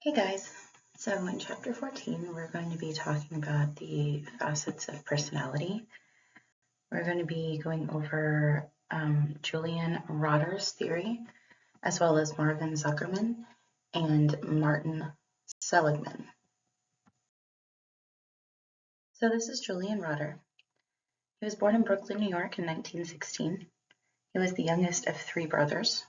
Hey guys, so in chapter 14, we're going to be talking about the facets of personality. We're going to be going over Julian Rotter's theory, as well as Marvin Zuckerman and Martin Seligman. So this is Julian Rotter. He was born in Brooklyn, New York in 1916. He was the youngest of three brothers.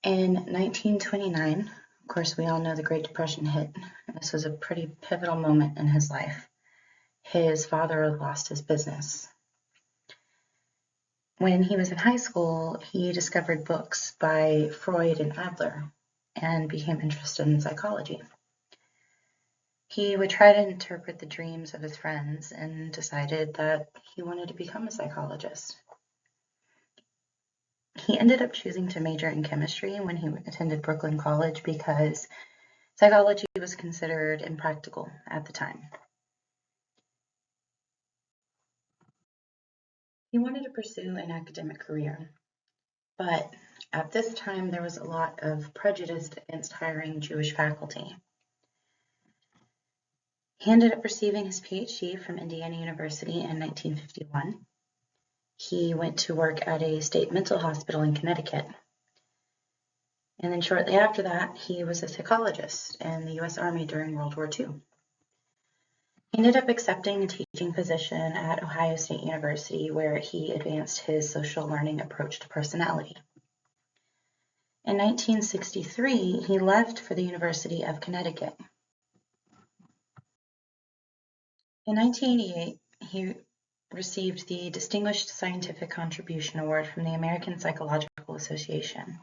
In 1929, of course, we all know the Great Depression hit. This was a pretty pivotal moment in his life. His father lost his business. When he was in high school, he discovered books by Freud and Adler and became interested in psychology. He would try to interpret the dreams of his friends and decided that he wanted to become a psychologist. He ended up choosing to major in chemistry when he attended Brooklyn College because psychology was considered impractical at the time. He wanted to pursue an academic career, but at this time there was a lot of prejudice against hiring Jewish faculty. He ended up receiving his PhD from Indiana University in 1951. He went to work at a state mental hospital in Connecticut. And then shortly after that, he was a psychologist in the U.S. Army during World War II. He ended up accepting a teaching position at Ohio State University, where he advanced his social learning approach to personality. In 1963, he left for the University of Connecticut. In 1988, he received the Distinguished Scientific Contribution Award from the American Psychological Association.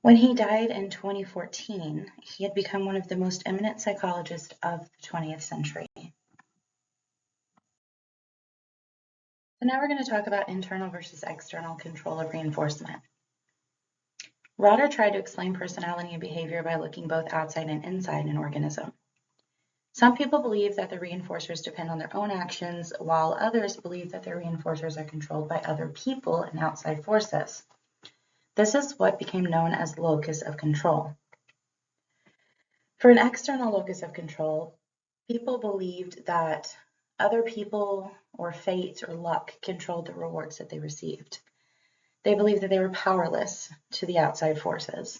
When he died in 2014, he had become one of the most eminent psychologists of the 20th century. So now we're going to talk about internal versus external control of reinforcement. Rotter tried to explain personality and behavior by looking both outside and inside an organism. Some people believe that the reinforcers depend on their own actions, while others believe that their reinforcers are controlled by other people and outside forces. This is what became known as locus of control. For an external locus of control, people believed that other people or fate or luck controlled the rewards that they received. They believed that they were powerless to the outside forces.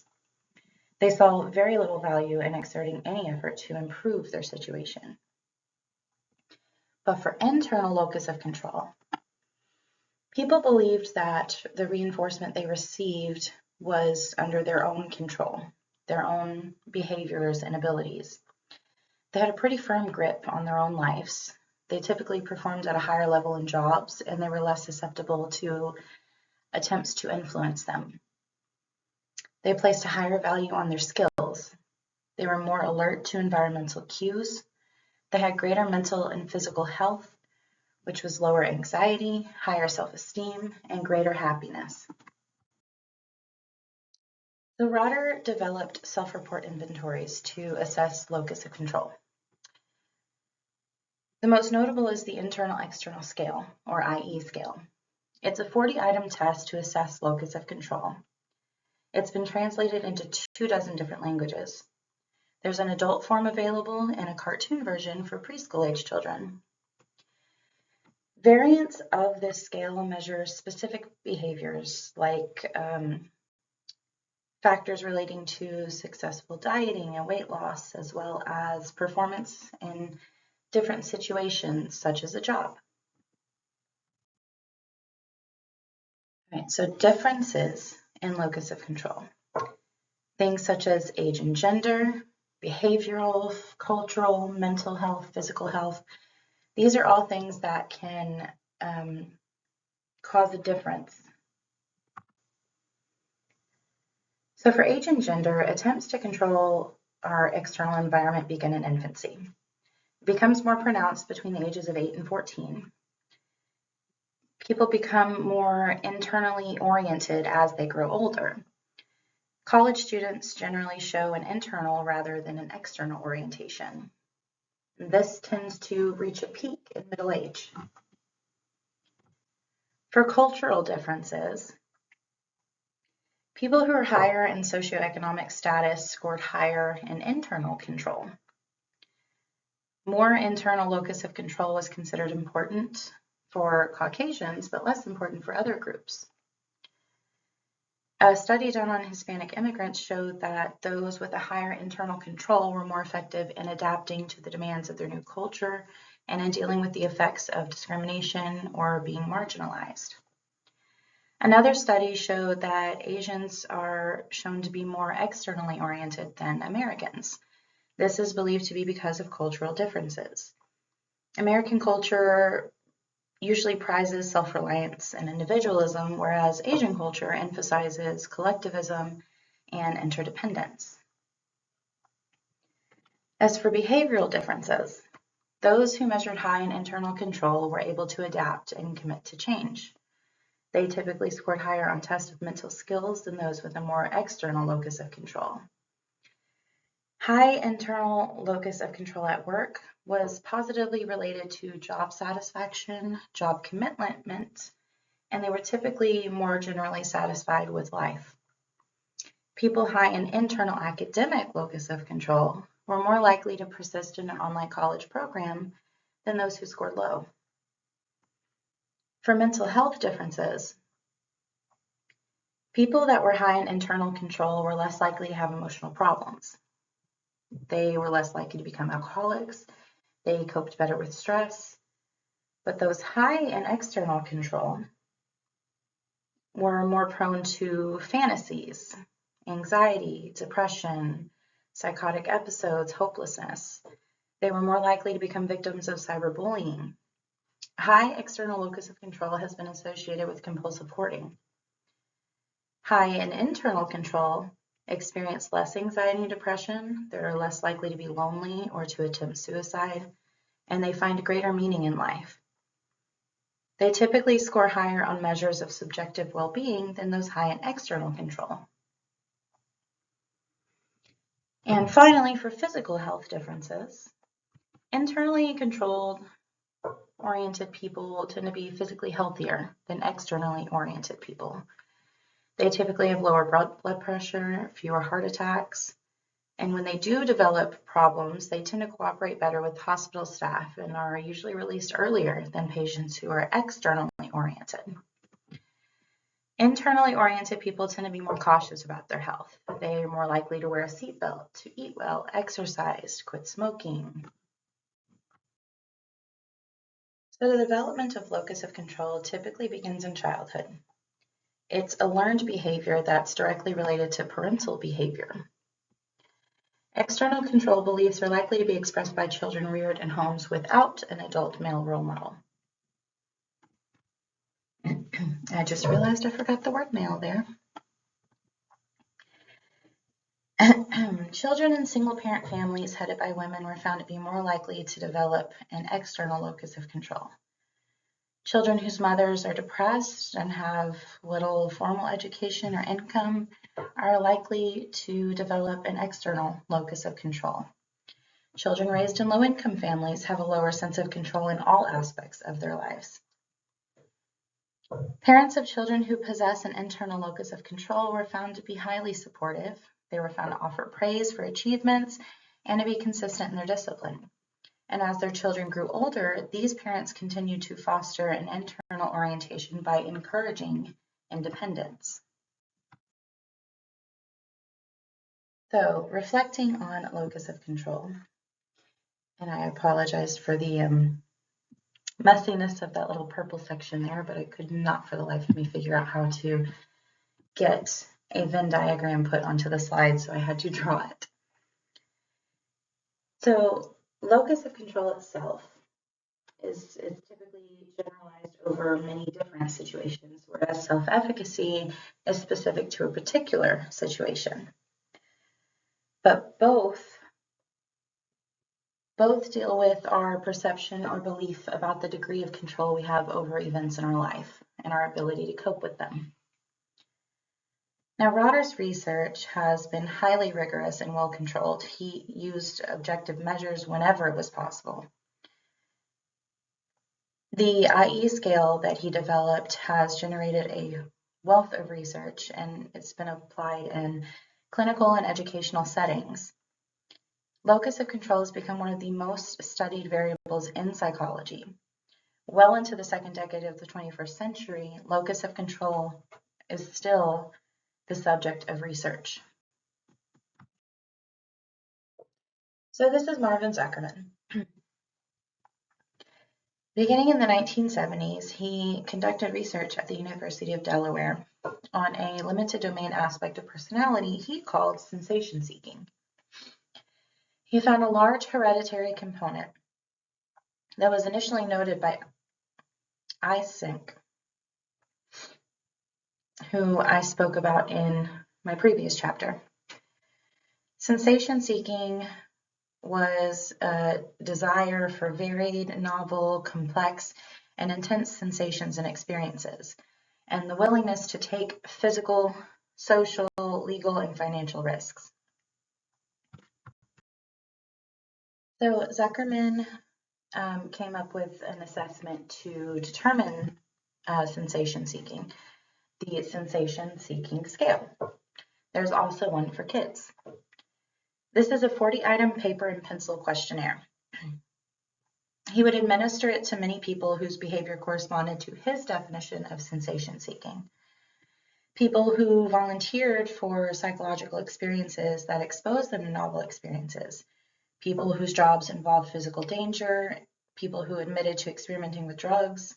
They saw very little value in exerting any effort to improve their situation. But for internal locus of control, people believed that the reinforcement they received was under their own control, their own behaviors and abilities. They had a pretty firm grip on their own lives. They typically performed at a higher level in jobs, and they were less susceptible to attempts to influence them. They placed a higher value on their skills. They were more alert to environmental cues. They had greater mental and physical health, which was lower anxiety, higher self-esteem, and greater happiness. So Rotter developed self-report inventories to assess locus of control. The most notable is the internal-external scale, or IE scale. It's a 40-item test to assess locus of control. It's been translated into 24 different languages. There's an adult form available and a cartoon version for preschool-age children. Variants of this scale measure specific behaviors like factors relating to successful dieting and weight loss, as well as performance in different situations, such as a job. All right, so differences in locus of control. Things such as age and gender, behavioral, cultural, mental health, physical health. These are all things that can cause a difference. So for age and gender, attempts to control our external environment begin in infancy. It becomes more pronounced between the ages of 8 and 14. People become more internally oriented as they grow older. College students generally show an internal rather than an external orientation. This tends to reach a peak in middle age. For cultural differences, People who are higher in socioeconomic status scored higher in internal control. More internal locus of control was considered important for Caucasians, but less important for other groups. A study done on Hispanic immigrants showed that those with a higher internal control were more effective in adapting to the demands of their new culture and in dealing with the effects of discrimination or being marginalized. Another study showed that Asians are shown to be more externally oriented than Americans. This is believed to be because of cultural differences. American culture usually prizes self-reliance and individualism, whereas Asian culture emphasizes collectivism and interdependence. As for behavioral differences, those who measured high in internal control were able to adapt and commit to change. They typically scored higher on tests of mental skills than those with a more external locus of control. High internal locus of control at work was positively related to job satisfaction, job commitment, and they were typically more generally satisfied with life. People high in internal academic locus of control were more likely to persist in an online college program than those who scored low. For mental health differences, people that were high in internal control were less likely to have emotional problems. They were less likely to become alcoholics. They coped better with stress. But those high in external control were more prone to fantasies, anxiety, depression, psychotic episodes, hopelessness. They were more likely to become victims of cyberbullying. High external locus of control has been associated with compulsive hoarding. High in internal control experience less anxiety and depression. They're less likely to be lonely or to attempt suicide, and they find greater meaning in life. They typically score higher on measures of subjective well-being than those high in external control. And finally, for physical health differences, internally controlled oriented people tend to be physically healthier than externally oriented people. They typically have lower blood pressure, fewer heart attacks, and when they do develop problems, they tend to cooperate better with hospital staff and are usually released earlier than patients who are externally oriented. Internally oriented people tend to be more cautious about their health. They are more likely to wear a seatbelt, to eat well, exercise, quit smoking. So the development of locus of control typically begins in childhood. It's a learned behavior that's directly related to parental behavior. External control beliefs are likely to be expressed by children reared in homes without an adult male role model. I just realized I forgot the word male there. Children in single-parent families headed by women were found to be more likely to develop an external locus of control. Children whose mothers are depressed and have little formal education or income are likely to develop an external locus of control. Children raised in low-income families have a lower sense of control in all aspects of their lives. Parents of children who possess an internal locus of control were found to be highly supportive. They were found to offer praise for achievements and to be consistent in their discipline. And as their children grew older, these parents continued to foster an internal orientation by encouraging independence. So, reflecting on locus of control, and I apologize for the messiness of that little purple section there, but I could not for the life of me figure out how to get a Venn diagram put onto the slide, so I had to draw it. So locus of control itself is typically generalized over many different situations, whereas self-efficacy is specific to a particular situation. But both deal with our perception or belief about the degree of control we have over events in our life and our ability to cope with them. Now, Rotter's research has been highly rigorous and well-controlled. He used objective measures whenever it was possible. The IE scale that he developed has generated a wealth of research, and it's been applied in clinical and educational settings. Locus of control has become one of the most studied variables in psychology. Well into the second decade of the 21st century, locus of control is still the subject of research. So this is Marvin Zuckerman. Beginning in the 1970s, he conducted research at the University of Delaware on a limited domain aspect of personality he called sensation seeking. He found a large hereditary component that was initially noted by Eysenck, who I spoke about in my previous chapter. Sensation seeking was a desire for varied, novel, complex, and intense sensations and experiences, and the willingness to take physical, social, legal, and financial risks. So Zuckerman came up with an assessment to determine sensation seeking, the sensation seeking scale. There's also one for kids. This is a 40-item paper and pencil questionnaire. He would administer it to many people whose behavior corresponded to his definition of sensation seeking. People who volunteered for psychological experiences that exposed them to novel experiences. People whose jobs involved physical danger. People who admitted to experimenting with drugs.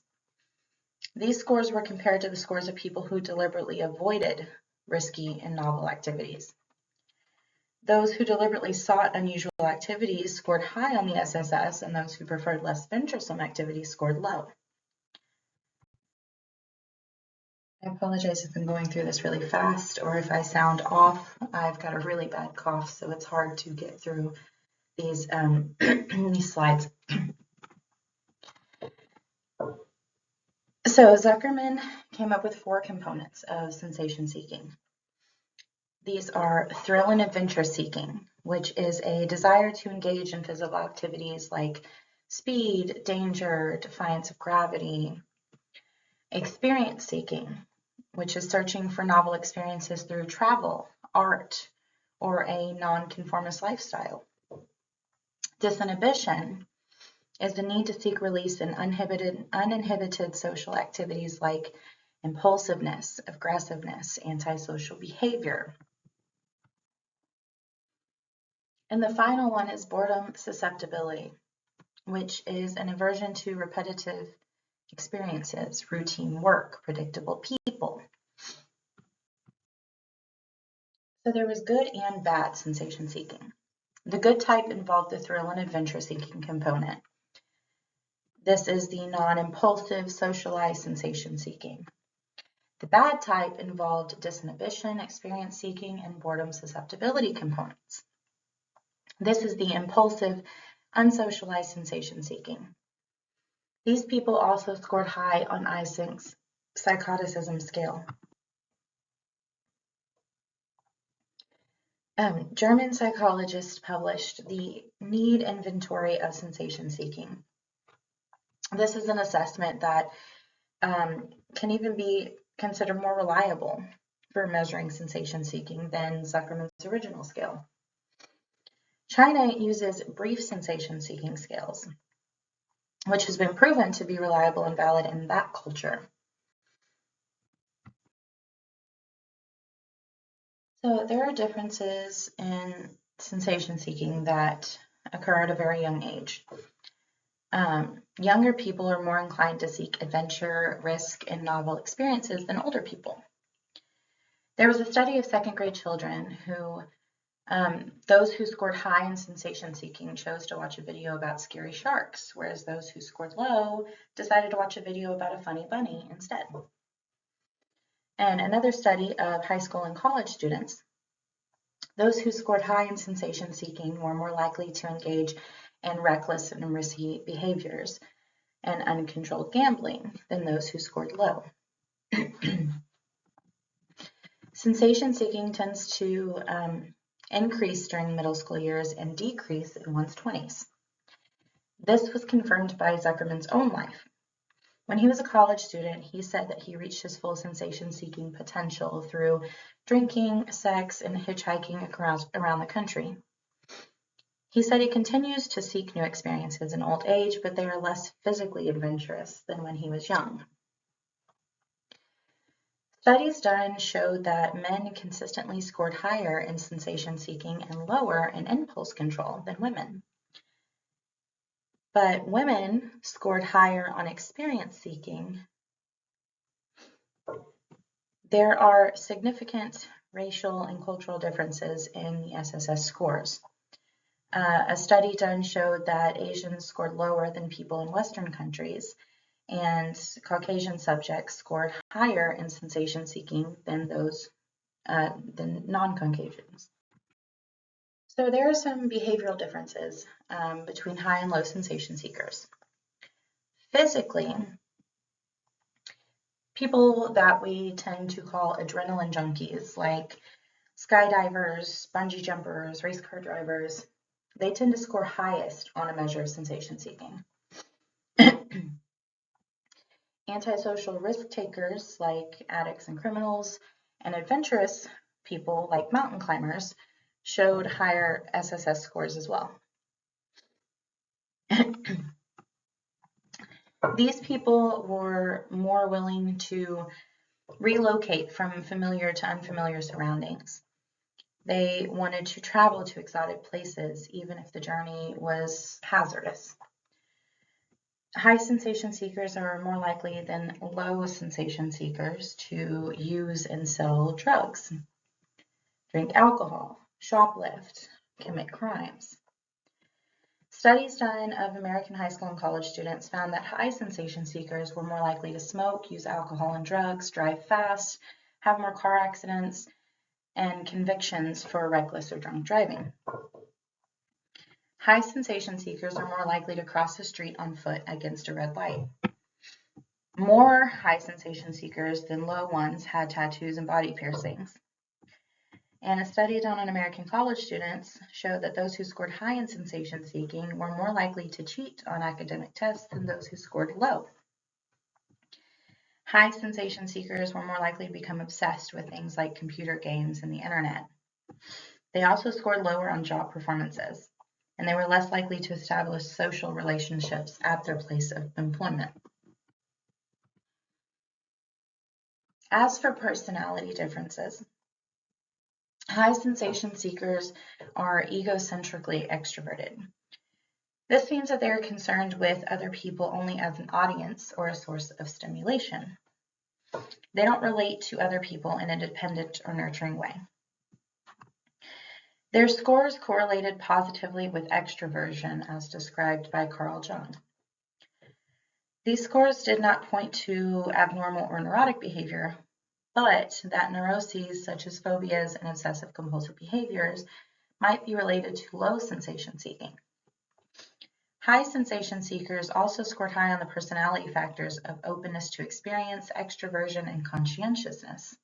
These scores were compared to the scores of people who deliberately avoided risky and novel activities. Those who deliberately sought unusual activities scored high on the SSS, and those who preferred less venturesome activities scored low. I apologize if I'm going through this really fast or if I sound off. I've got a really bad cough, so it's hard to get through these, these slides. So Zuckerman came up with 4 components of sensation seeking. These are thrill and adventure seeking, which is a desire to engage in physical activities like speed, danger, defiance of gravity. Experience seeking, which is searching for novel experiences through travel, art, or a non-conformist lifestyle. Disinhibition is the need to seek release in uninhibited social activities like impulsiveness, aggressiveness, antisocial behavior. And the final one is boredom susceptibility, which is an aversion to repetitive experiences, routine work, predictable people. So there was good and bad sensation seeking. The good type involved the thrill and adventure seeking component. This is the non-impulsive, socialized sensation seeking. The bad type involved disinhibition, experience seeking, and boredom susceptibility components. This is the impulsive, unsocialized sensation seeking. These people also scored high on Eysenck's psychoticism scale. German psychologists published the Need Inventory of Sensation Seeking. This is an assessment that can even be considered more reliable for measuring sensation seeking than Zuckerman's original scale. China uses brief sensation seeking scales, which has been proven to be reliable and valid in that culture. So there are differences in sensation seeking that occur at a very young age. Younger people are more inclined to seek adventure, risk, and novel experiences than older people. There was a study of second grade children who, those who scored high in sensation seeking chose to watch a video about scary sharks, whereas those who scored low decided to watch a video about a funny bunny instead. And another study of high school and college students, those who scored high in sensation seeking were more likely to engage in reckless and risky behaviors and uncontrolled gambling than those who scored low. Sensation seeking tends to increase during middle school years and decrease in one's 20s. This was confirmed by Zuckerman's own life. When he was a college student, he said that he reached his full sensation-seeking potential through drinking, sex, and hitchhiking around the country. He said he continues to seek new experiences in old age, but they are less physically adventurous than when he was young. Studies done showed that men consistently scored higher in sensation seeking and lower in impulse control than women. But women scored higher on experience seeking. There are significant racial and cultural differences in the SSS scores. A study done showed that Asians scored lower than people in Western countries, and Caucasian subjects scored higher in sensation seeking than non-Caucasians. So there are some behavioral differences between high and low sensation seekers. Physically, people that we tend to call adrenaline junkies, like skydivers, bungee jumpers, race car drivers, they tend to score highest on a measure of sensation seeking. Antisocial risk takers like addicts and criminals, and adventurous people like mountain climbers showed higher SSS scores as well. These people were more willing to relocate from familiar to unfamiliar surroundings. They wanted to travel to exotic places, even if the journey was hazardous. High sensation seekers are more likely than low sensation seekers to use and sell drugs, drink alcohol, shoplift, commit crimes. Studies done of American high school and college students found that high sensation seekers were more likely to smoke, use alcohol and drugs, drive fast, have more car accidents, and convictions for reckless or drunk driving. High sensation seekers are more likely to cross the street on foot against a red light. More high sensation seekers than low ones had tattoos and body piercings. And a study done on American college students showed that those who scored high in sensation seeking were more likely to cheat on academic tests than those who scored low. High sensation seekers were more likely to become obsessed with things like computer games and the internet. They also scored lower on job performances, and they were less likely to establish social relationships at their place of employment. As for personality differences, high sensation seekers are egocentrically extroverted. This means that they are concerned with other people only as an audience or a source of stimulation. They don't relate to other people in a dependent or nurturing way. Their scores correlated positively with extroversion as described by Carl Jung. These scores did not point to abnormal or neurotic behavior, but that neuroses such as phobias and obsessive compulsive behaviors might be related to low sensation seeking. High sensation seekers also scored high on the personality factors of openness to experience, extroversion, and conscientiousness.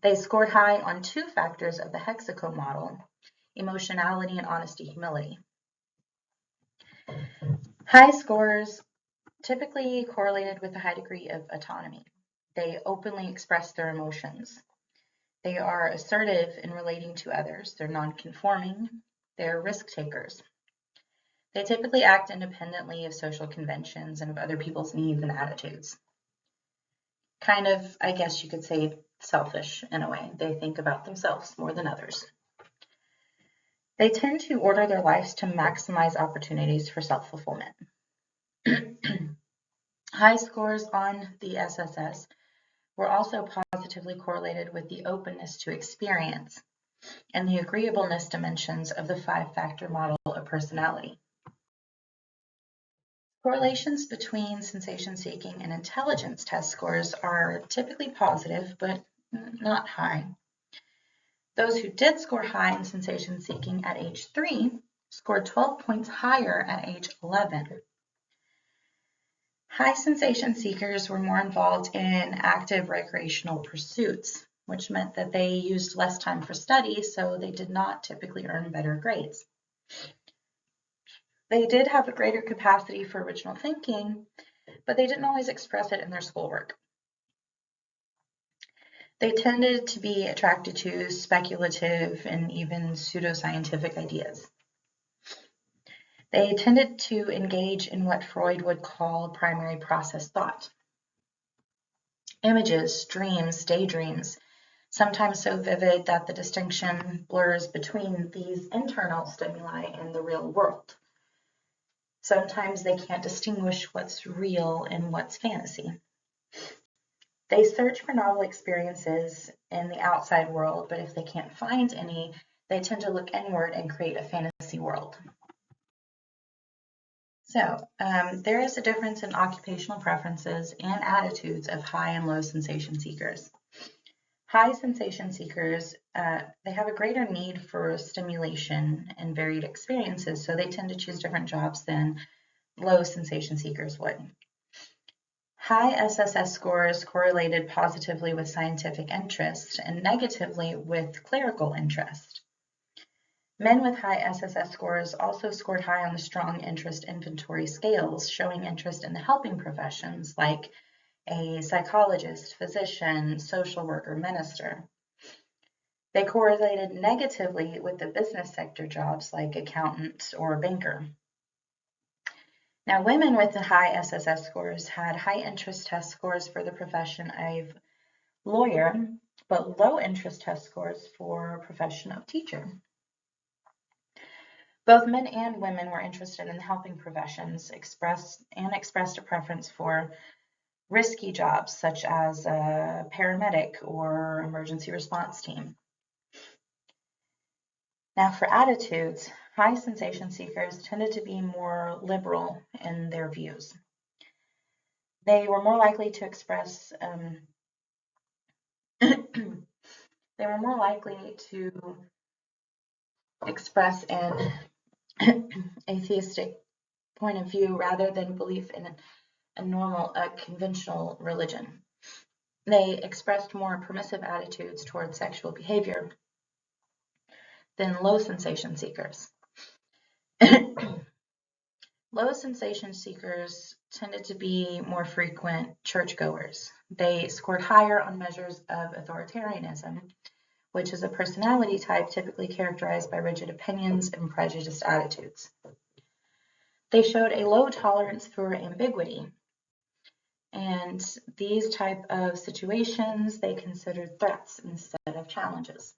They scored high on 2 factors of the Hexaco model, emotionality and honesty, humility. High scores typically correlated with a high degree of autonomy. They openly express their emotions. They are assertive in relating to others. They're non-conforming. They're risk takers. They typically act independently of social conventions and of other people's needs and attitudes. Kind of, I guess you could say, selfish in a way. They think about themselves more than others. They tend to order their lives to maximize opportunities for self-fulfillment. High scores on the SSS were also positively correlated with the openness to experience and the agreeableness dimensions of the 5-factor model of personality. Correlations between sensation seeking and intelligence test scores are typically positive, but not high. Those who did score high in sensation seeking at age 3 scored 12 points higher at age 11. High sensation seekers were more involved in active recreational pursuits, which meant that they used less time for study, so they did not typically earn better grades. They did have a greater capacity for original thinking, but they didn't always express it in their schoolwork. They tended to be attracted to speculative and even pseudoscientific ideas. They tended to engage in what Freud would call primary process thought. Images, dreams, daydreams, sometimes so vivid that the distinction blurs between these internal stimuli and the real world. Sometimes they can't distinguish what's real and what's fantasy. They search for novel experiences in the outside world, but if they can't find any, they tend to look inward and create a fantasy world. So, there is a difference in occupational preferences and attitudes of high and low sensation seekers. High sensation seekers, they have a greater need for stimulation and varied experiences, so they tend to choose different jobs than low sensation seekers would. High SSS scores correlated positively with scientific interest and negatively with clerical interest. Men with high SSS scores also scored high on the strong interest inventory scales, showing interest in the helping professions like a psychologist, physician, social worker, minister. They correlated negatively with the business sector jobs like accountant or banker. Now, women with the high SSS scores had high interest test scores for the profession of lawyer, but low interest test scores for profession of teacher. Both men and women were interested in the helping professions, expressed a preference for risky jobs such as a paramedic or emergency response team. Now, for attitudes, high sensation seekers tended to be more liberal in their views. They were more likely to express an atheistic point of view rather than belief in a conventional religion. They expressed more permissive attitudes towards sexual behavior than low sensation seekers. Low sensation seekers tended to be more frequent churchgoers. They scored higher on measures of authoritarianism, which is a personality type typically characterized by rigid opinions and prejudiced attitudes. They showed a low tolerance for ambiguity, and these type of situations they considered threats instead of challenges.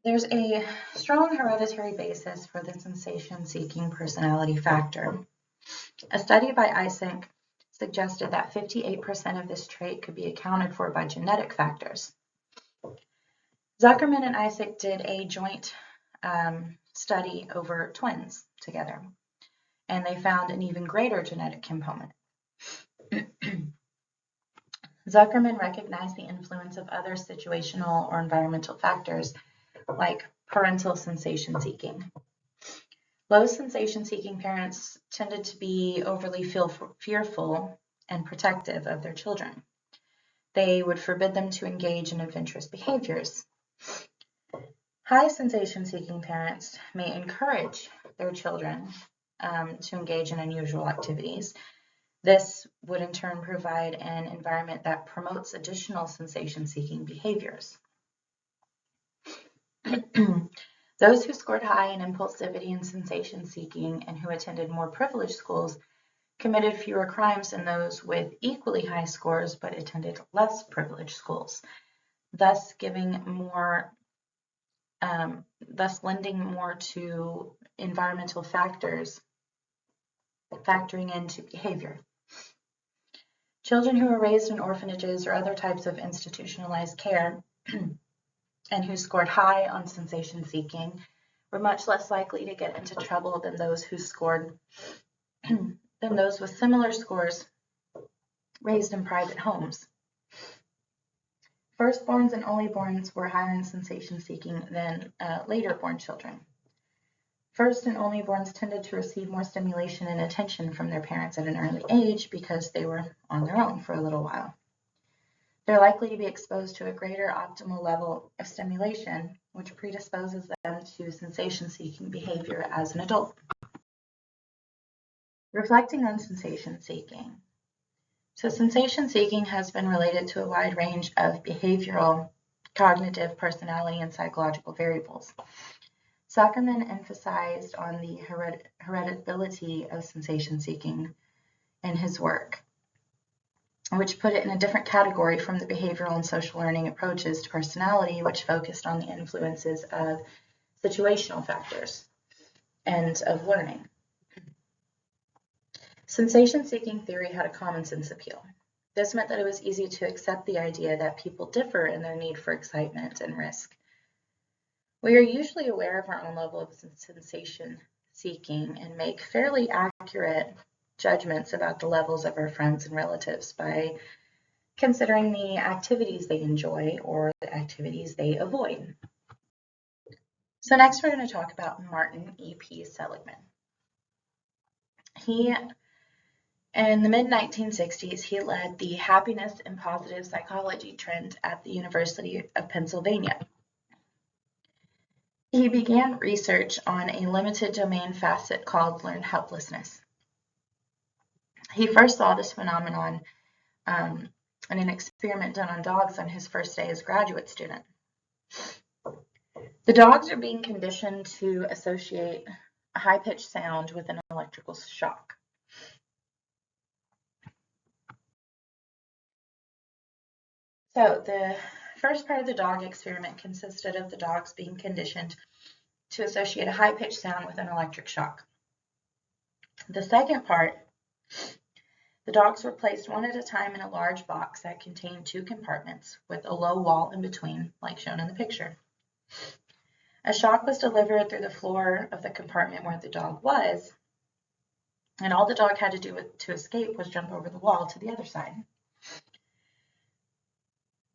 There's a strong hereditary basis for the sensation-seeking personality factor. A study by Eysenck suggested that 58% of this trait could be accounted for by genetic factors. Zuckerman and Eysenck did a joint study over twins together, and they found an even greater genetic component. Zuckerman recognized the influence of other situational or environmental factors like parental sensation seeking. Low sensation seeking parents tended to be overly fearful and protective of their children. They would forbid them to engage in adventurous behaviors. High sensation seeking parents may encourage their children to engage in unusual activities. This would in turn provide an environment that promotes additional sensation-seeking behaviors. Those who scored high in impulsivity and sensation-seeking and who attended more privileged schools committed fewer crimes than those with equally high scores but attended less privileged schools, thus lending more to environmental factors factoring into behavior. Children who were raised in orphanages or other types of institutionalized care and who scored high on sensation seeking were much less likely to get into trouble than those with similar scores raised in private homes. Firstborns and onlyborns were higher in sensation seeking than later born children. First and onlyborns tended to receive more stimulation and attention from their parents at an early age because they were on their own for a little while. They're likely to be exposed to a greater optimal level of stimulation, which predisposes them to sensation-seeking behavior as an adult. Reflecting on sensation seeking. So sensation seeking has been related to a wide range of behavioral, cognitive, personality, and psychological variables. Zuckerman emphasized on the heritability of sensation seeking in his work, which put it in a different category from the behavioral and social learning approaches to personality, which focused on the influences of situational factors and of learning. Sensation-seeking theory had a common sense appeal. This meant that it was easy to accept the idea that people differ in their need for excitement and risk. We are usually aware of our own level of sensation-seeking and make fairly accurate judgments about the levels of our friends and relatives by considering the activities they enjoy or the activities they avoid. So next we're going to talk about Martin E.P. Seligman. In the mid-1960s, he led the happiness and positive psychology trend at the University of Pennsylvania. He began research on a limited domain facet called learned helplessness. He first saw this phenomenon in an experiment done on dogs on his first day as a graduate student. The dogs are being conditioned to associate a high-pitched sound with an electrical shock. So the first part of the dog experiment consisted of the dogs being conditioned to associate a high-pitched sound with an electric shock. The second part, the dogs were placed one at a time in a large box that contained 2 compartments with a low wall in between, like shown in the picture. A shock was delivered through the floor of the compartment where the dog was, and all the dog had to do to escape was jump over the wall to the other side.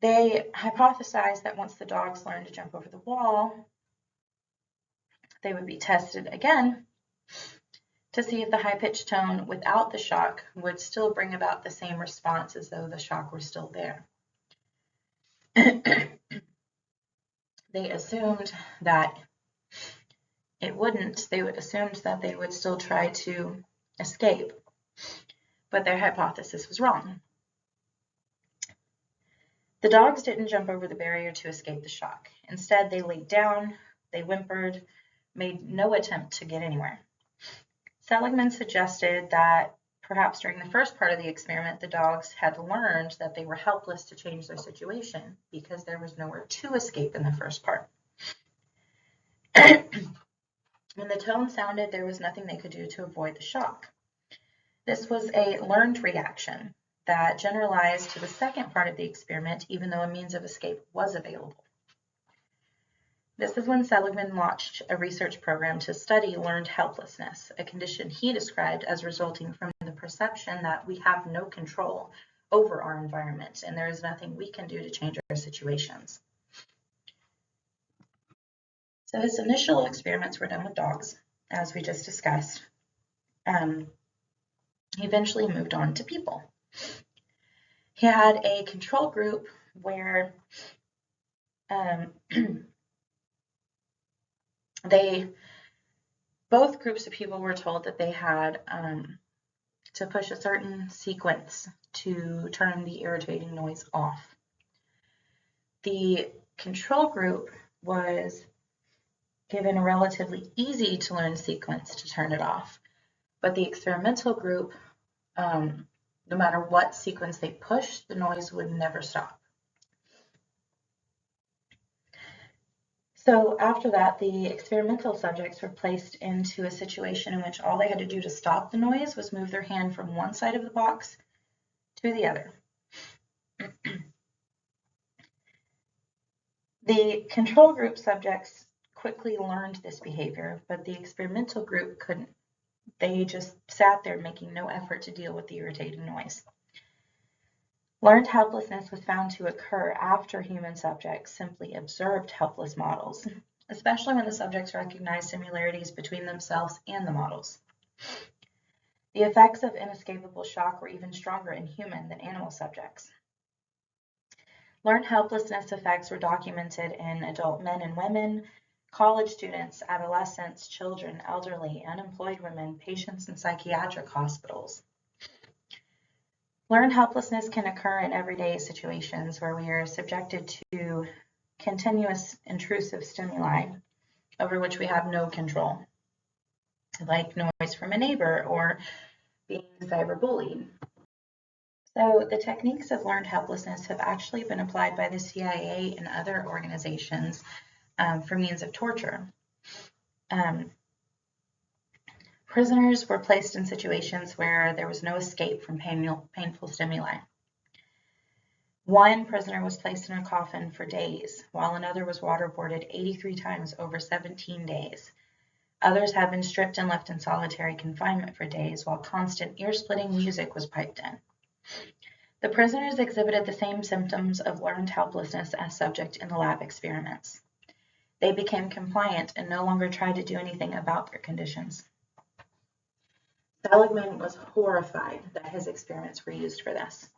They hypothesized that once the dogs learned to jump over the wall, they would be tested again to see if the high-pitched tone without the shock would still bring about the same response as though the shock were still there. They assumed that it wouldn't. They assumed that they would still try to escape, but their hypothesis was wrong. The dogs didn't jump over the barrier to escape the shock. Instead, they laid down, they whimpered, made no attempt to get anywhere. Seligman suggested that perhaps during the first part of the experiment, the dogs had learned that they were helpless to change their situation because there was nowhere to escape in the first part. When the tone sounded, there was nothing they could do to avoid the shock. This was a learned reaction that generalized to the second part of the experiment, even though a means of escape was available. This is when Seligman launched a research program to study learned helplessness, a condition he described as resulting from the perception that we have no control over our environment and there is nothing we can do to change our situations. So his initial experiments were done with dogs, as we just discussed. He eventually moved on to people. He had a control group where both groups of people were told that they had to push a certain sequence to turn the irritating noise off. The control group was given a relatively easy to learn sequence to turn it off, but the experimental group, no matter what sequence they pushed, the noise would never stop. So after that, the experimental subjects were placed into a situation in which all they had to do to stop the noise was move their hand from one side of the box to the other. The control group subjects quickly learned this behavior, but the experimental group couldn't. They just sat there making no effort to deal with the irritating noise. Learned helplessness was found to occur after human subjects simply observed helpless models, especially when the subjects recognized similarities between themselves and the models. The effects of inescapable shock were even stronger in human than animal subjects. Learned helplessness effects were documented in adult men and women, college students, adolescents, children, elderly, unemployed women, patients in psychiatric hospitals. Learned helplessness can occur in everyday situations where we are subjected to continuous intrusive stimuli over which we have no control, like noise from a neighbor or being cyberbullied. So the techniques of learned helplessness have actually been applied by the CIA and other organizations for means of torture. Prisoners were placed in situations where there was no escape from painful stimuli. One prisoner was placed in a coffin for days, while another was waterboarded 83 times over 17 days. Others have been stripped and left in solitary confinement for days, while constant ear-splitting music was piped in. The prisoners exhibited the same symptoms of learned helplessness as subject in the lab experiments. They became compliant and no longer tried to do anything about their conditions. Seligman was horrified that his experiments were used for this.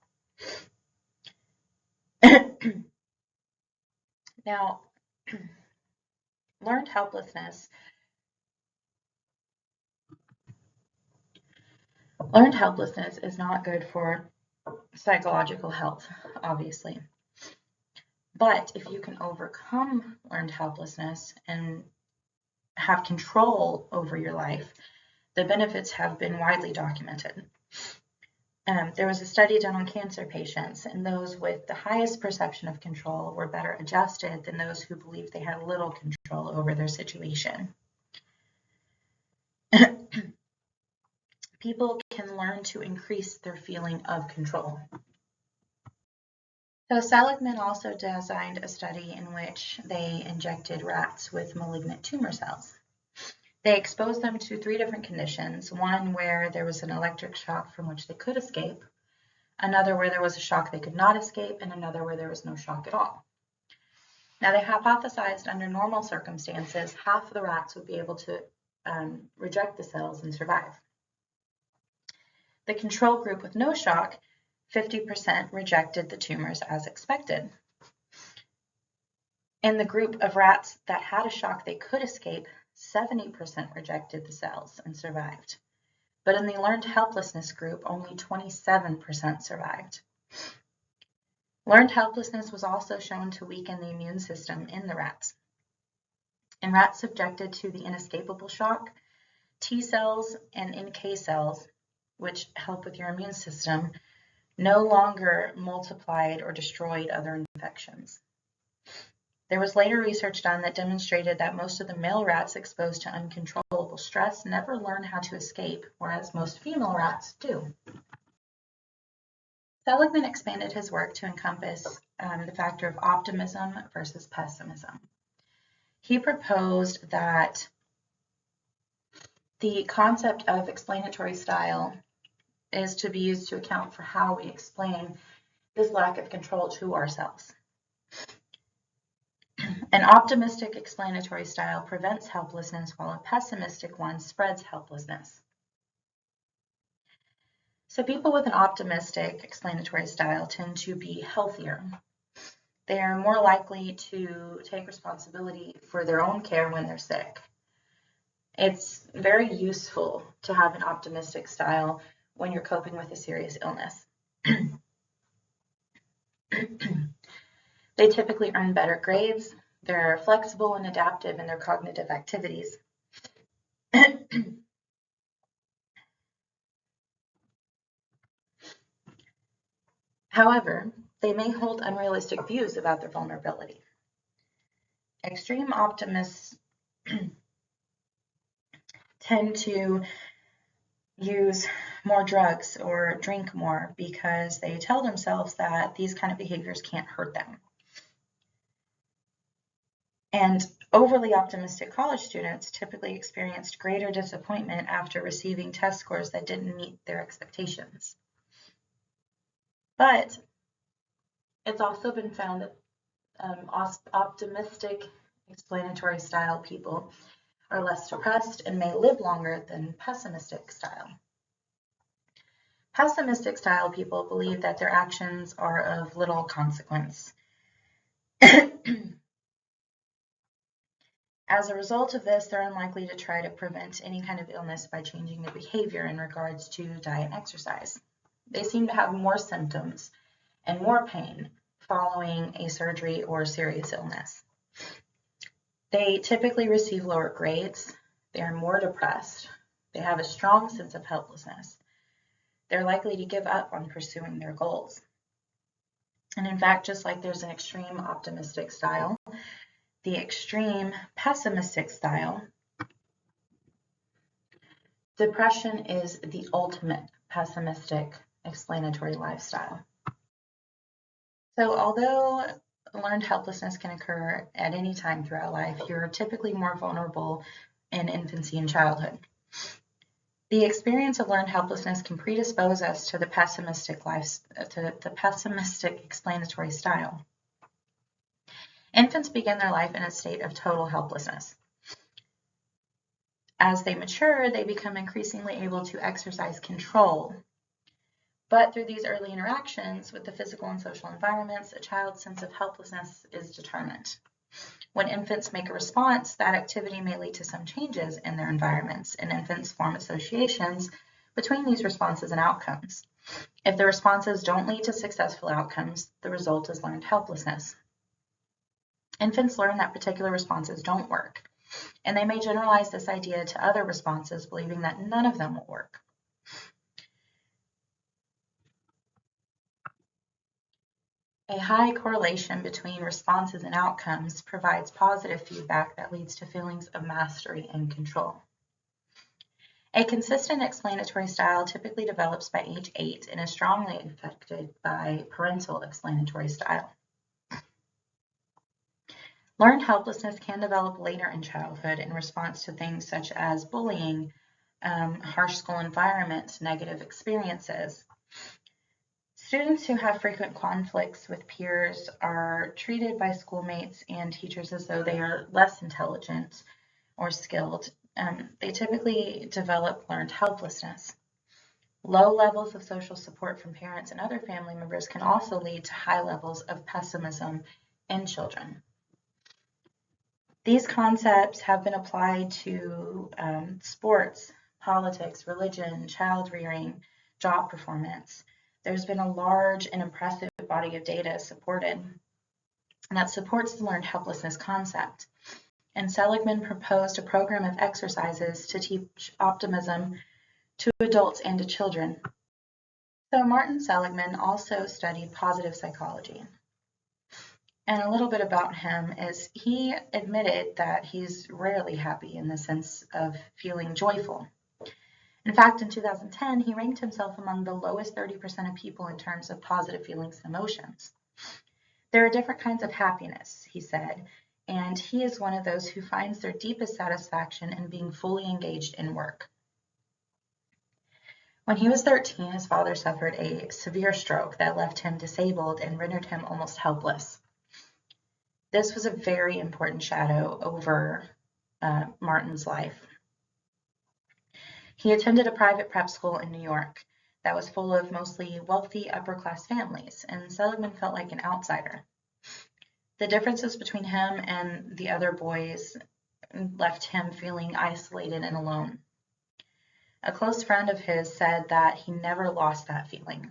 Now, learned helplessness is not good for psychological health, obviously. But if you can overcome learned helplessness and have control over your life, the benefits have been widely documented. There was a study done on cancer patients, and those with the highest perception of control were better adjusted than those who believed they had little control over their situation. People can learn to increase their feeling of control. So Seligman also designed a study in which they injected rats with malignant tumor cells. They exposed them to 3 different conditions, one where there was an electric shock from which they could escape, another where there was a shock they could not escape, and another where there was no shock at all. Now, they hypothesized under normal circumstances, half of the rats would be able to reject the cells and survive. The control group with no shock, 50% rejected the tumors as expected. In the group of rats that had a shock they could escape, 70% rejected the cells and survived. But in the learned helplessness group, only 27% survived. Learned helplessness was also shown to weaken the immune system in the rats. In rats subjected to the inescapable shock, T cells and NK cells, which help with your immune system, no longer multiplied or destroyed other infections. There was later research done that demonstrated that most of the male rats exposed to uncontrollable stress never learn how to escape, whereas most female rats do. Seligman expanded his work to encompass the factor of optimism versus pessimism. He proposed that the concept of explanatory style is to be used to account for how we explain this lack of control to ourselves. An optimistic explanatory style prevents helplessness, while a pessimistic one spreads helplessness. So people with an optimistic explanatory style tend to be healthier. They are more likely to take responsibility for their own care when they're sick. It's very useful to have an optimistic style when you're coping with a serious illness. They typically earn better grades. They're flexible and adaptive in their cognitive activities. However, they may hold unrealistic views about their vulnerability. Extreme optimists tend to use more drugs or drink more because they tell themselves that these kind of behaviors can't hurt them. And overly optimistic college students typically experienced greater disappointment after receiving test scores that didn't meet their expectations. But it's also been found that optimistic explanatory style people are less depressed and may live longer than pessimistic style. Pessimistic style people believe that their actions are of little consequence. As a result of this, they're unlikely to try to prevent any kind of illness by changing their behavior in regards to diet and exercise. They seem to have more symptoms and more pain following a surgery or serious illness. They typically receive lower grades. They are more depressed. They have a strong sense of helplessness. They're likely to give up on pursuing their goals. And in fact, just like there's an extreme optimistic style, the extreme pessimistic style, depression is the ultimate pessimistic explanatory lifestyle. So although learned helplessness can occur at any time throughout life, you're typically more vulnerable in infancy and childhood. The experience of learned helplessness can predispose us to the pessimistic explanatory style. Infants begin their life in a state of total helplessness. As they mature, they become increasingly able to exercise control. But through these early interactions with the physical and social environments, a child's sense of helplessness is determined. When infants make a response, that activity may lead to some changes in their environments, and infants form associations between these responses and outcomes. If the responses don't lead to successful outcomes, the result is learned helplessness. Infants learn that particular responses don't work, and they may generalize this idea to other responses, believing that none of them will work. A high correlation between responses and outcomes provides positive feedback that leads to feelings of mastery and control. A consistent explanatory style typically develops by age 8 and is strongly affected by parental explanatory style. Learned helplessness can develop later in childhood in response to things such as bullying, harsh school environments, negative experiences. Students who have frequent conflicts with peers are treated by schoolmates and teachers as though they are less intelligent or skilled. They typically develop learned helplessness. Low levels of social support from parents and other family members can also lead to high levels of pessimism in children. These concepts have been applied to sports, politics, religion, child rearing, job performance. There's been a large and impressive body of data that supports the learned helplessness concept. And Seligman proposed a program of exercises to teach optimism to adults and to children. So Martin Seligman also studied positive psychology. And a little bit about him is he admitted that he's rarely happy in the sense of feeling joyful. In fact, in 2010, he ranked himself among the lowest 30% of people in terms of positive feelings and emotions. There are different kinds of happiness, he said, and he is one of those who finds their deepest satisfaction in being fully engaged in work. When he was 13, his father suffered a severe stroke that left him disabled and rendered him almost helpless. This was a very important shadow over Martin's life. He attended a private prep school in New York that was full of mostly wealthy upper-class families, and Seligman felt like an outsider. The differences between him and the other boys left him feeling isolated and alone. A close friend of his said that he never lost that feeling.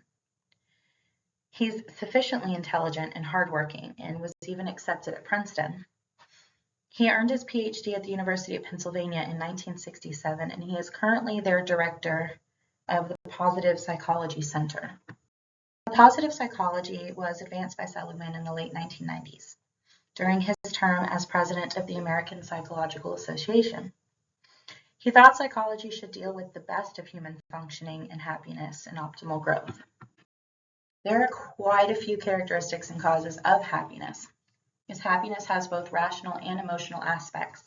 He's sufficiently intelligent and hardworking and was even accepted at Princeton. He earned his PhD at the University of Pennsylvania in 1967, and he is currently their director of the Positive Psychology Center. Positive psychology was advanced by Seligman in the late 1990s, during his term as president of the American Psychological Association. He thought psychology should deal with the best of human functioning and happiness and optimal growth. There are quite a few characteristics and causes of happiness, because happiness has both rational and emotional aspects.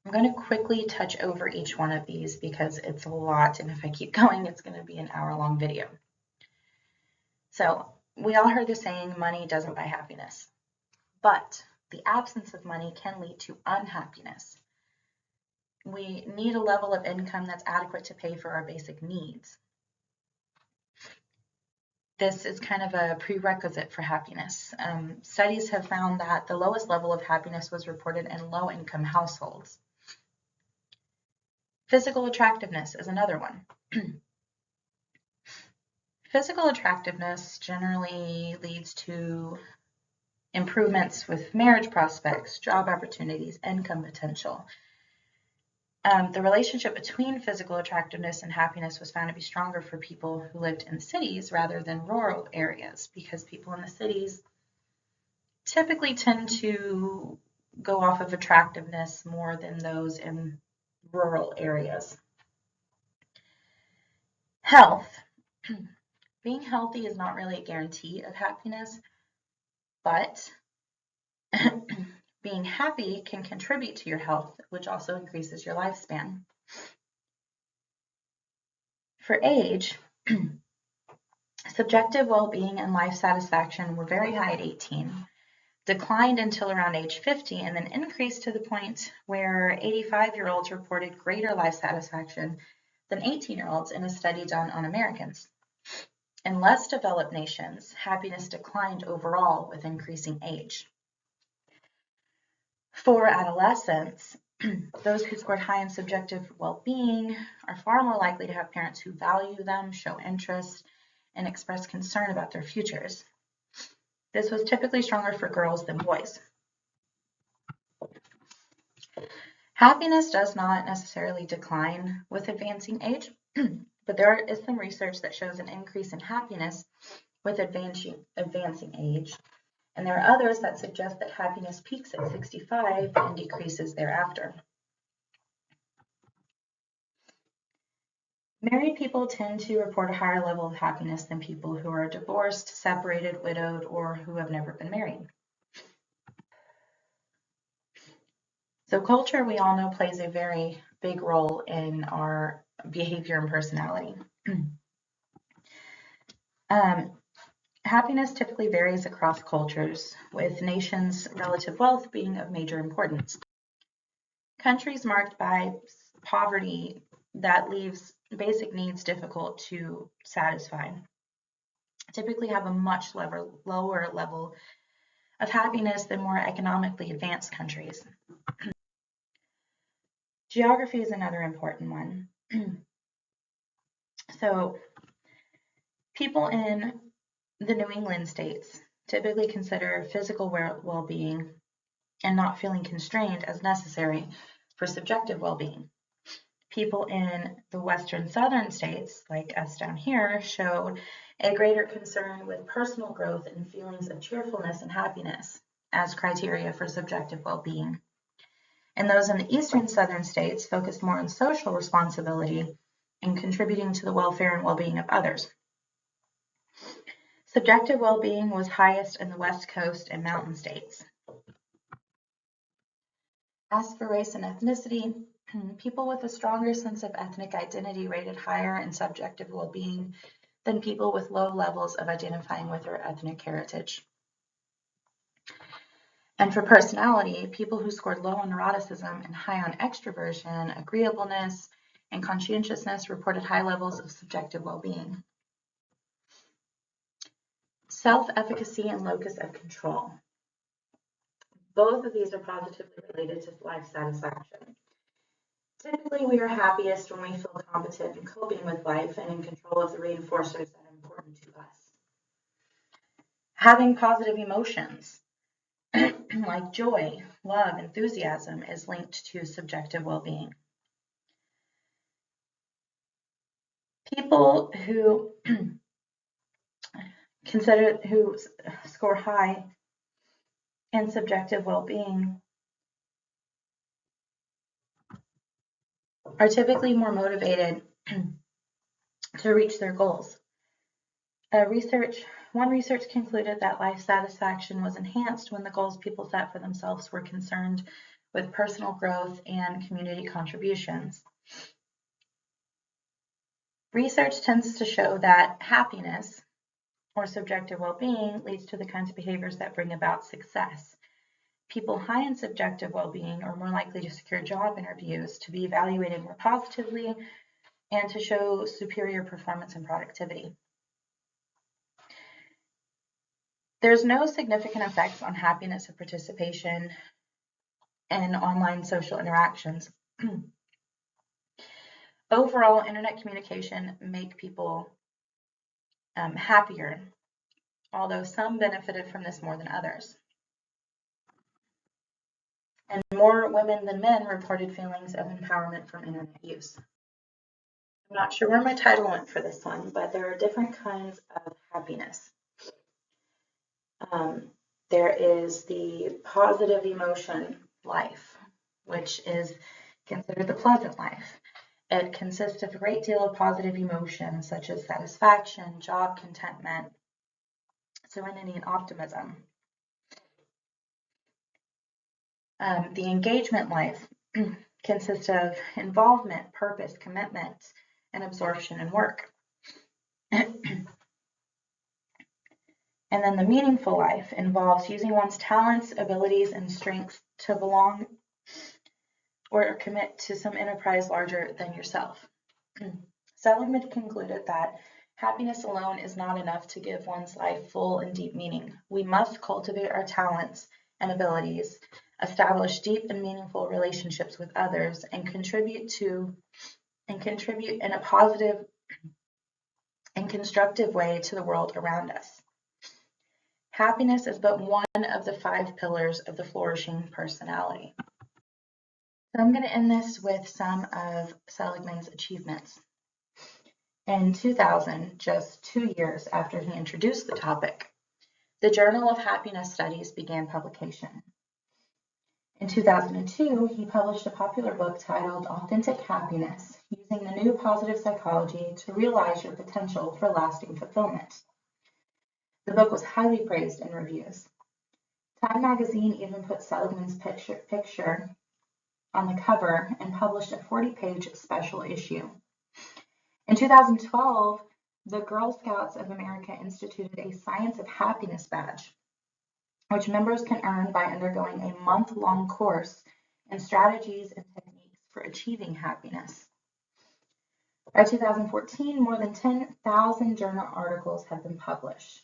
I'm going to quickly touch over each one of these because it's a lot, and if I keep going, it's going to be an hour-long video. So, we all heard the saying, money doesn't buy happiness, but the absence of money can lead to unhappiness. We need a level of income that's adequate to pay for our basic needs. this is kind of a prerequisite for happiness. Studies have found that the lowest level of happiness was reported in low-income households. Physical attractiveness is another one. Physical attractiveness generally leads to improvements with marriage prospects, job opportunities, income potential. The relationship between physical attractiveness and happiness was found to be stronger for people who lived in cities rather than rural areas, because people in the cities typically tend to go off of attractiveness more than those in rural areas. Health. Being healthy is not really a guarantee of happiness, but being happy can contribute to your health, which also increases your lifespan. For age, subjective well-being and life satisfaction were very high at 18, declined until around age 50, and then increased to the point where 85-year-olds reported greater life satisfaction than 18-year-olds in a study done on Americans. In less developed nations, happiness declined overall with increasing age. For adolescents, those who scored high in subjective well-being are far more likely to have parents who value them, show interest, and express concern about their futures. This was typically stronger for girls than boys. Happiness does not necessarily decline with advancing age, but there is some research that shows an increase in happiness with advancing age, and there are others that suggest that happiness peaks at 65 and decreases thereafter. Married people tend to report a higher level of happiness than people who are divorced, separated, widowed, or who have never been married. So culture, we all know, plays a very big role in our behavior and personality. Happiness typically varies across cultures, with nations' relative wealth being of major importance. Countries marked by poverty that leaves basic needs difficult to satisfy typically have a much lower level of happiness than more economically advanced countries. Geography is another important one. So people in the New England states typically consider physical well-being and not feeling constrained as necessary for subjective well-being. People in the western southern states, like us down here, show a greater concern with personal growth and feelings of cheerfulness and happiness as criteria for subjective well-being. And those in the eastern southern states focused more on social responsibility and contributing to the welfare and well-being of others. Subjective well-being was highest in the West Coast and mountain states. As for race and ethnicity, people with a stronger sense of ethnic identity rated higher in subjective well-being than people with low levels of identifying with their ethnic heritage. And for personality, people who scored low on neuroticism and high on extroversion, agreeableness, and conscientiousness reported high levels of subjective well-being. Self-efficacy and locus of control. Both of these are positively related to life satisfaction. Typically, we are happiest when we feel competent in coping with life and in control of the reinforcers that are important to us. Having positive emotions like joy, love, enthusiasm is linked to subjective well-being. People who who score high in subjective well-being are typically more motivated to reach their goals. One research concluded that life satisfaction was enhanced when the goals people set for themselves were concerned with personal growth and community contributions. Research tends to show that happiness or subjective well-being leads to the kinds of behaviors that bring about success. People high in subjective well-being are more likely to secure job interviews, to be evaluated more positively, and to show superior performance and productivity. There's no significant effects on happiness or participation in online social interactions. Overall, internet communication make people happier, although some benefited from this more than others. And more women than men reported feelings of empowerment from internet use. I'm not sure where my title went for this one, but there are different kinds of happiness. There is the positive emotion life, which is considered the pleasant life. It consists of a great deal of positive emotions such as satisfaction, job contentment, serenity, and optimism. The engagement life consists of involvement, purpose, commitment, and absorption in work. And then the meaningful life involves using one's talents, abilities, and strengths to belong or commit to some enterprise larger than yourself. Seligman concluded that happiness alone is not enough to give one's life full and deep meaning. We must cultivate our talents and abilities, establish deep and meaningful relationships with others, and contribute in a positive and constructive way to the world around us. Happiness is but one of the 5 pillars of the flourishing personality. So I'm going to end this with some of Seligman's achievements. In 2000, just 2 years after he introduced the topic, the Journal of Happiness Studies began publication. In 2002, he published a popular book titled Authentic Happiness, using the new positive psychology to realize your potential for lasting fulfillment. The book was highly praised in reviews. Time magazine even put Seligman's picture on the cover and published a 40-page special issue. In 2012, the Girl Scouts of America instituted a Science of Happiness badge, which members can earn by undergoing a month-long course in strategies and techniques for achieving happiness. By 2014, more than 10,000 journal articles have been published.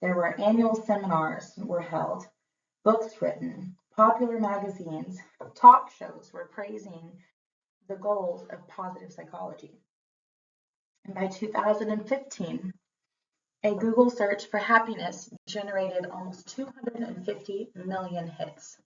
There were annual seminars were held, books written, popular magazines, talk shows were praising the goals of positive psychology. And by 2015, a Google search for happiness generated almost 250 million hits.